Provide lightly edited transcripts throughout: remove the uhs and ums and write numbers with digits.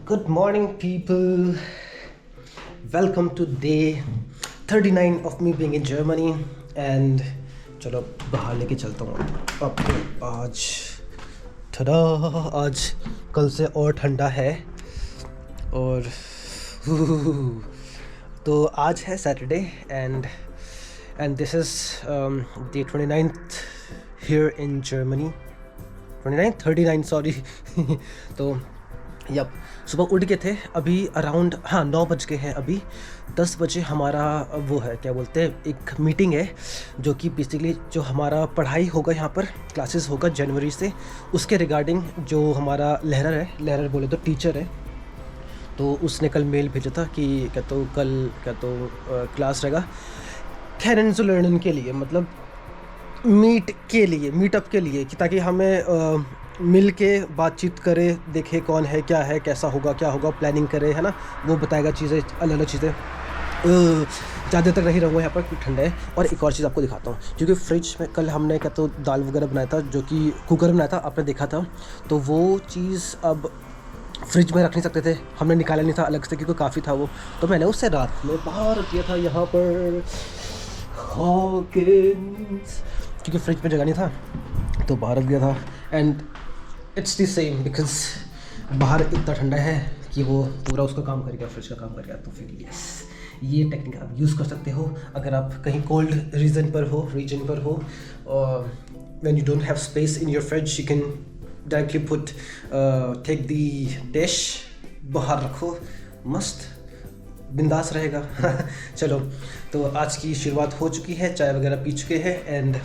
Good morning, people. Welcome to day 39 of me being in Germany. And चलो बाहर लेके चलता हूँ अब आज ठंडा आज कल से और ठंडा है और तो आज है Saturday and this is day 29th here in Germany. 39 sorry तो यप सुबह उठ गए थे अभी अराउंड 9 बज गए हैं अभी 10 बजे हमारा वो है क्या बोलते हैं एक मीटिंग है जो कि बेसिकली जो हमारा पढ़ाई होगा यहाँ पर क्लासेस होगा जनवरी से उसके रिगार्डिंग जो हमारा लहरर बोले तो टीचर है तो उसने कल मेल भेजा था कि कल क्लास रहेगा थेरेंस लर्निंग के लिए मतलब मीटअप के लिए कि ताकि हमें मिल के बातचीत करे देखे कौन है क्या है क्या होगा प्लानिंग करे है ना वो बताएगा चीज़ें अलग चीज़ें ज़्यादा तक नहीं रहूँगा यहाँ पर क्योंकि ठंडा है। और एक और चीज़ आपको दिखाता हूँ क्योंकि फ्रिज में कल हमने दाल वगैरह बनाया था जो कि कुकर में बनाया था आपने देखा था तो वो चीज़ अब फ्रिज में रख नहीं सकते थे हमने निकाला नहीं था अलग से क्योंकि काफ़ी था वो तो मैंने उससे रात में बाहर रख दिया था यहाँ पर क्योंकि फ्रिज में जगह नहीं था तो बाहर रख दिया था and it's the same because बाहर इतना ठंडा है कि वो पूरा उसका काम करेगा फ्रिज का काम करेगा तो फिर यस ये टेक्निक आप यूज़ कर सकते हो अगर आप कहीं कोल्ड रीजन पर हो और when you don't have space in your fridge you can directly put take the dish बाहर रखो मस्त बिंदास रहेगा चलो तो आज की शुरुआत हो चुकी है चाय वगैरह पी चुके हैं एंड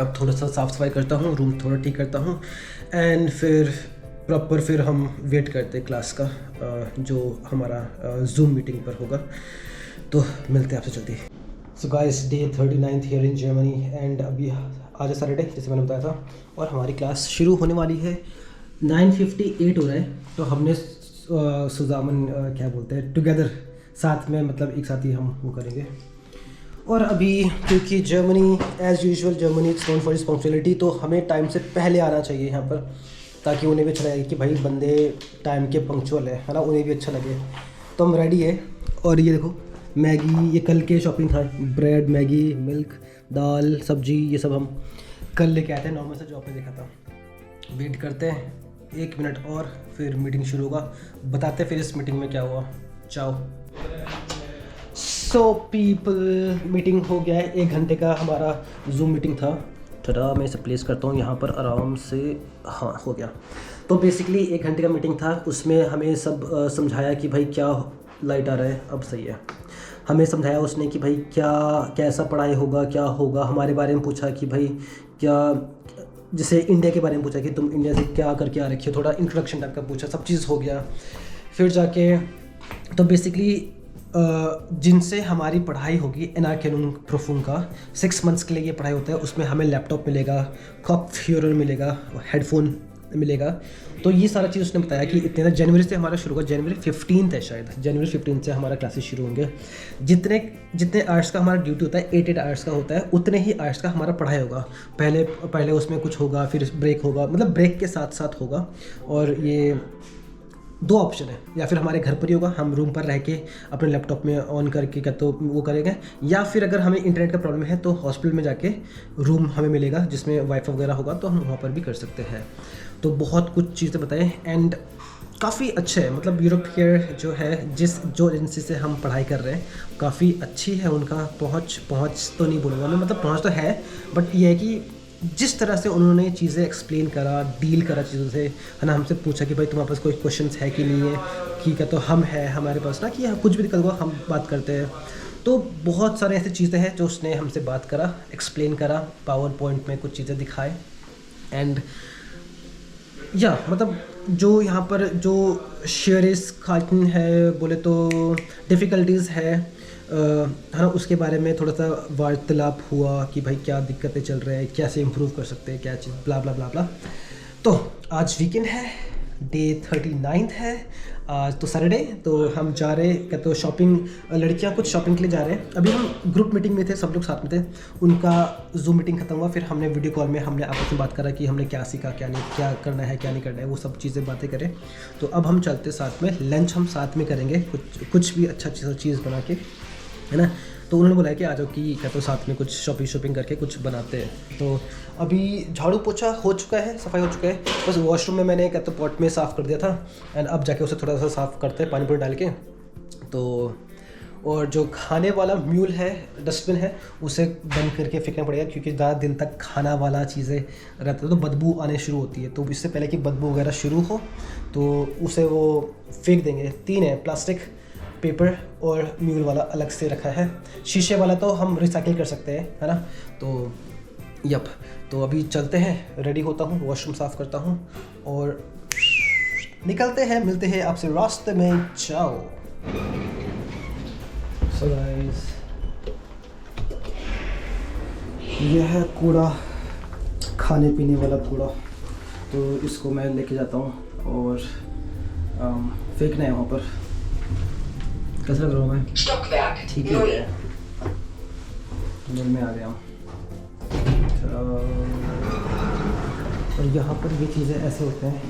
अब थोड़ा सा साफ़ सफाई करता हूँ रूम थोड़ा ठीक करता हूँ एंड फिर हम वेट करते हैं क्लास का जो हमारा जूम मीटिंग पर होगा तो मिलते हैं आपसे जल्दी। So guys day 39 here in Germany and अभी आज है सैटरडे जैसे मैंने बताया था और हमारी क्लास शुरू होने वाली है 9:58 हो रहा है तो हमने सुजामन क्या बोलते हैं टुगेदर साथ में मतलब एक साथ ही हम वो करेंगे। और अभी क्योंकि Germany as usual Germany it's known for its punctuality तो हमें टाइम से पहले आना चाहिए यहाँ पर ताकि उन्हें भी अच्छा लगे कि भाई बंदे टाइम के पंक्चुअल है ना उन्हें भी अच्छा लगे। तो हम रेडी है और ये देखो मैगी ये कल के शॉपिंग था ब्रेड मैगी मिल्क दाल सब्जी ये सब हम कल लेके आए थे नॉर्मल से जो आपने देखा था। वेट करते हैं 1 मिनट और फिर मीटिंग शुरू होगा बताते फिर इस मीटिंग में क्या हुआ। चाओ। सो पीपल मीटिंग हो गया है 1 घंटे का हमारा जूम मीटिंग था थोड़ा मैं इसे प्लेस करता हूँ यहाँ पर आराम से हाँ हो गया। तो बेसिकली 1 घंटे का मीटिंग था उसमें हमें सब समझाया कि भाई क्या लाइट आ रहा है अब सही है हमें समझाया उसने कि भाई कैसा पढ़ाई होगा क्या होगा हमारे बारे में पूछा कि भाई क्या जैसे इंडिया के बारे में पूछा कि तुम इंडिया से क्या करके आ रखे हो थोड़ा इंट्रोडक्शन टाइप का पूछा सब चीज़ हो गया। फिर जाके तो बेसिकली जिनसे हमारी पढ़ाई होगी एनार्केनुम प्रोफुम का 6 मंथ्स के लिए ये पढ़ाई होता है उसमें हमें लैपटॉप मिलेगा कॉपफ्यूरर मिलेगा हेडफोन मिलेगा तो ये सारा चीज़ उसने बताया कि इतने जनवरी से हमारा शुरू होगा जनवरी 15 है शायद जनवरी 15 से हमारा क्लासेस शुरू होंगे। जितने आवर्स का हमारा ड्यूटी होता है 8 आवर्स का होता है उतने ही आवर्स का हमारा पढ़ाई होगा पहले उसमें कुछ होगा फिर ब्रेक होगा मतलब ब्रेक के साथ साथ होगा। और ये 2 ऑप्शन है या फिर हमारे घर पर ही होगा हम रूम पर रह के अपने लैपटॉप में ऑन करके क्या तो वो करेंगे या फिर अगर हमें इंटरनेट का प्रॉब्लम है तो हॉस्पिटल में जाके रूम हमें मिलेगा जिसमें वाईफाई वगैरह होगा तो हम वहाँ पर भी कर सकते हैं। तो बहुत कुछ चीज़ें बताएं एंड काफ़ी अच्छे है मतलब यूरोप केयर जो है जो एजेंसी से हम पढ़ाई कर रहे हैं काफ़ी अच्छी है उनका पहुँच तो नहीं बोलूँगा मैं मतलब पहुँच तो है बट ये है कि जिस तरह से उन्होंने चीज़ें एक्सप्लेन करा डील करा चीज़ों से है ना हमसे पूछा कि भाई तुम्हारे पास कोई क्वेश्चंस है कि नहीं है कि क्या तो हम है हमारे पास ना कि कुछ भी दिक्कत हुआ हम बात करते हैं। तो बहुत सारे ऐसी चीज़ें हैं जो उसने हमसे बात करा एक्सप्लेन करा पावर पॉइंट में कुछ चीज़ें दिखाए एंड या मतलब जो यहाँ पर जो शेयरिस खातन है बोले तो डिफ़िकल्टीज़ है ना उसके बारे में थोड़ा सा वार्तालाप हुआ कि भाई क्या दिक्कतें चल रहे हैं कैसे इम्प्रूव कर सकते हैं क्या चीज़ ब्ला ब्ला ब्ला ब्ला। तो आज वीकेंड है डे 39 है आज तो सैटरडे। तो हम जा रहे क्या तो शॉपिंग, लड़कियां कुछ शॉपिंग के लिए जा रहे हैं। अभी हम ग्रुप मीटिंग में थे, सब लोग साथ में थे, उनका जूम मीटिंग खत्म हुआ, फिर हमने वीडियो कॉल में हमने आपस में बात करा कि हमने क्या सीखा, क्या नहीं, क्या करना है, क्या नहीं करना है, वो सब चीज़ें बातें करें। तो अब हम चलते साथ में, लंच हम साथ में करेंगे, कुछ भी अच्छा चीज़ बना के, है ना। तो उन्होंने बोला कि आ जाओ कि क्या तो साथ में कुछ शॉपिंग करके कुछ बनाते हैं। तो अभी झाड़ू पोछा हो चुका है, सफाई हो चुका है, बस वॉशरूम में मैंने क्या तो पॉट में साफ़ कर दिया था, एंड अब जाके उसे थोड़ा सा साफ़ करते हैं पानी पूरी डाल के। तो और जो खाने वाला म्यूल है, डस्टबिन है, उसे बंद करके फेंकना पड़ेगा, क्योंकि ज़्यादा दिन तक खाना वाला चीज़ें रहती है तो बदबू आने शुरू होती है। तो इससे पहले कि बदबू वगैरह शुरू हो तो उसे वो फेंक देंगे। 3 है, प्लास्टिक, पेपर और म्यूल वाला अलग से रखा है। शीशे वाला तो हम रिसाइकिल कर सकते हैं, है ना। तो यप, तो अभी चलते हैं, रेडी होता हूँ, वॉशरूम साफ़ करता हूँ और निकलते हैं। मिलते हैं आपसे रास्ते में, जाओ। सो गाइस, यह है कूड़ा, खाने पीने वाला कूड़ा, तो इसको मैं लेके जाता हूँ और फेंकना है वहाँ पर। कैसा लग रहा हूँ मैं? ठीक है, घर में आ गया हूँ। और यहाँ पर ये चीज़ें ऐसे होते हैं,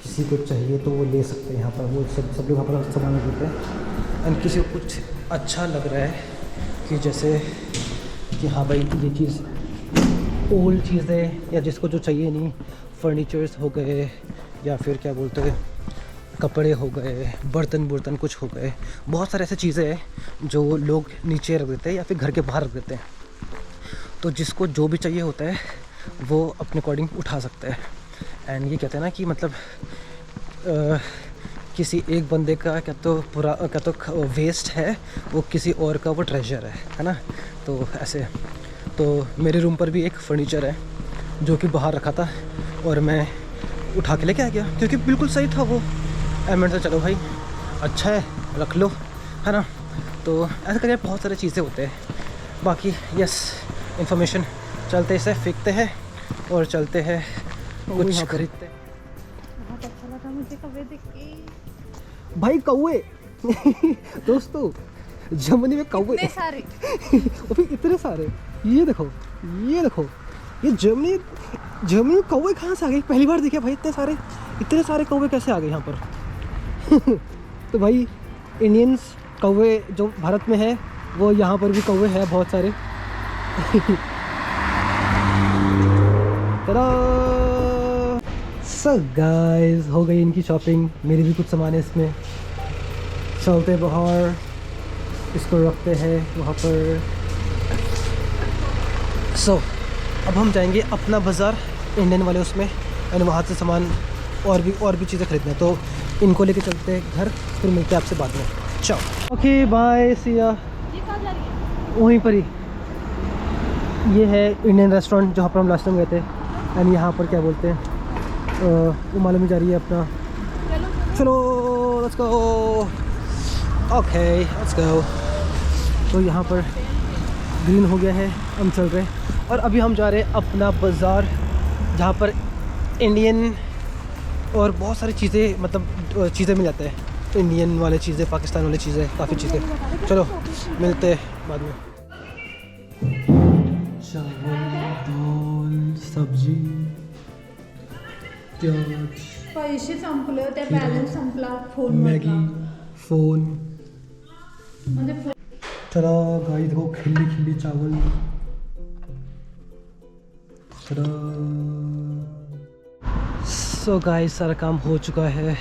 किसी को चाहिए तो वो ले सकते हैं यहाँ पर, वो सब लोग यहाँ पर सामान देते हैं। एंड किसी को कुछ अच्छा लग रहा है कि जैसे कि हाँ भाई ये चीज़ ओल्ड चीज़ें, या जिसको जो चाहिए नहीं, फर्नीचर्स हो गए, या फिर क्या बोलते हैं, कपड़े हो गए, बर्तन कुछ हो गए, बहुत सारे ऐसे चीज़ें हैं जो लोग नीचे रख देते हैं या फिर घर के बाहर रख देते हैं। तो जिसको जो भी चाहिए होता है वो अपने अकॉर्डिंग उठा सकता है। एंड ये कहते हैं ना कि मतलब किसी एक बंदे का क्या तो वेस्ट है, वो किसी और का वो ट्रेजर है ना। तो ऐसे, तो मेरे रूम पर भी एक फर्नीचर है जो कि बाहर रखा था और मैं उठा के लेके आ गया, क्योंकि बिल्कुल सही था वो। मैंने तो चलो भाई अच्छा है, रख लो, है ना। तो ऐसे करके बहुत सारी चीज़ें होते हैं। बाकी यस, इन्फॉर्मेशन, चलते इसे फेंकते हैं और चलते हैं कुछ खरीदते हैं। बहुत अच्छा लगा मुझे कौवे देख के भाई, कौवे दोस्तों, जर्मनी में कौवे इतने सारे इतने सारे, ये देखो, ये जर्मनी में कौवे कहाँ से आ गए? पहली बार देखे भाई, इतने सारे कौवे कैसे आ गए यहाँ पर? तो भाई इंडियंस कौवे जो भारत में है, वो यहाँ पर भी कौवे है बहुत सारे। सो गाइस, हो गई इनकी शॉपिंग, मेरी भी कुछ सामान है इसमें। चलते बाहर, इसको रखते हैं वहाँ पर। सो अब हम जाएंगे अपना बाज़ार, इंडियन वाले उसमें, एंड वहाँ से सामान और भी चीज़ें खरीदना है। तो इनको लेके चलते हैं घर, फिर मिलते हैं आपसे बाद में। चलो, ओके बाय, सी या। ये कहाँ जा रही है? वहीं पर ही ये है इंडियन रेस्टोरेंट जहाँ पर हम लास्ट टाइम गए थे। एंड यहाँ पर क्या बोलते हैं, वो मालूम ही जा रही है अपना। चलो let's go, okay let's go. तो यहाँ पर ग्रीन हो गया है, हम चल रहे हैं और अभी हम जा रहे हैं अपना बाज़ार, जहाँ पर इंडियन और बहुत सारी चीज़ें, मतलब चीज़ें मिल जाते हैं, इंडियन वाले चीज़ें, पाकिस्तान वाली चीज़ें, काफ़ी चीज़ें। चलो मिलते हैं बाद में। चावल, दाल, सब्जी, प्याज, पैसे संपले होते, बॅलन्स संपला, फोन मैगी, फ़ोन। म्हणजे चलो गाइस, देखो खिल्ली चावल। सो गाइस, सारा काम हो चुका है।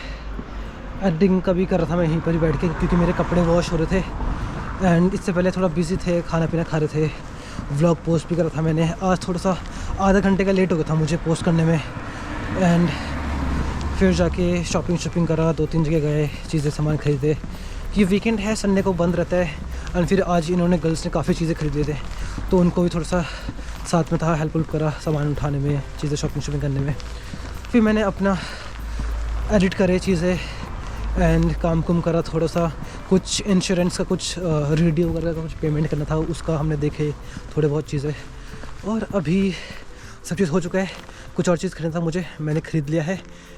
एडिटिंग का भी कर रहा था मैं यहीं पर ही बैठ के, क्योंकि मेरे कपड़े वॉश हो रहे थे एंड इससे पहले थोड़ा बिजी थे, खाना पीना खा रहे थे। व्लॉग पोस्ट भी कर रहा था मैंने। आज थोड़ा सा आधा घंटे का लेट हो गया था मुझे पोस्ट करने में। एंड फिर जाके शॉपिंग करा, 2-3 जगह गए, चीज़ें सामान खरीदे। ये वीकेंड है, संडे को बंद रहता है। एंड फिर आज इन्होंने, गर्ल्स ने काफ़ी चीज़ें खरीदे थे, तो उनको भी थोड़ा सा साथ में था, हेल्प करा सामान उठाने में, चीज़ें शॉपिंग करने में। फिर मैंने अपना एडिट करे चीज़ें एंड काम करा थोड़ा सा, कुछ इंश्योरेंस का, कुछ रेडियो वगैरह का कुछ पेमेंट करना था, उसका हमने देखे थोड़े बहुत चीज़ें। और अभी सब चीज़ हो चुका है। कुछ और चीज़ खरीदना था मुझे, मैंने ख़रीद लिया है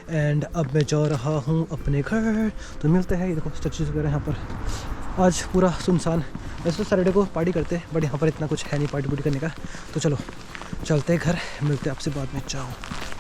एंड अब मैं जा रहा हूँ अपने घर। तो मिलते हैं। ये देखो स्टैचूज़ वगैरह यहाँ पर। आज पूरा सुनसान, वैसे तो सैटरडे को पार्टी करते हैं बट यहाँ पर इतना कुछ है नहीं पार्टी करने का। तो चलो चलते हैं घर, मिलते हैं आपसे बाद में। जाओ।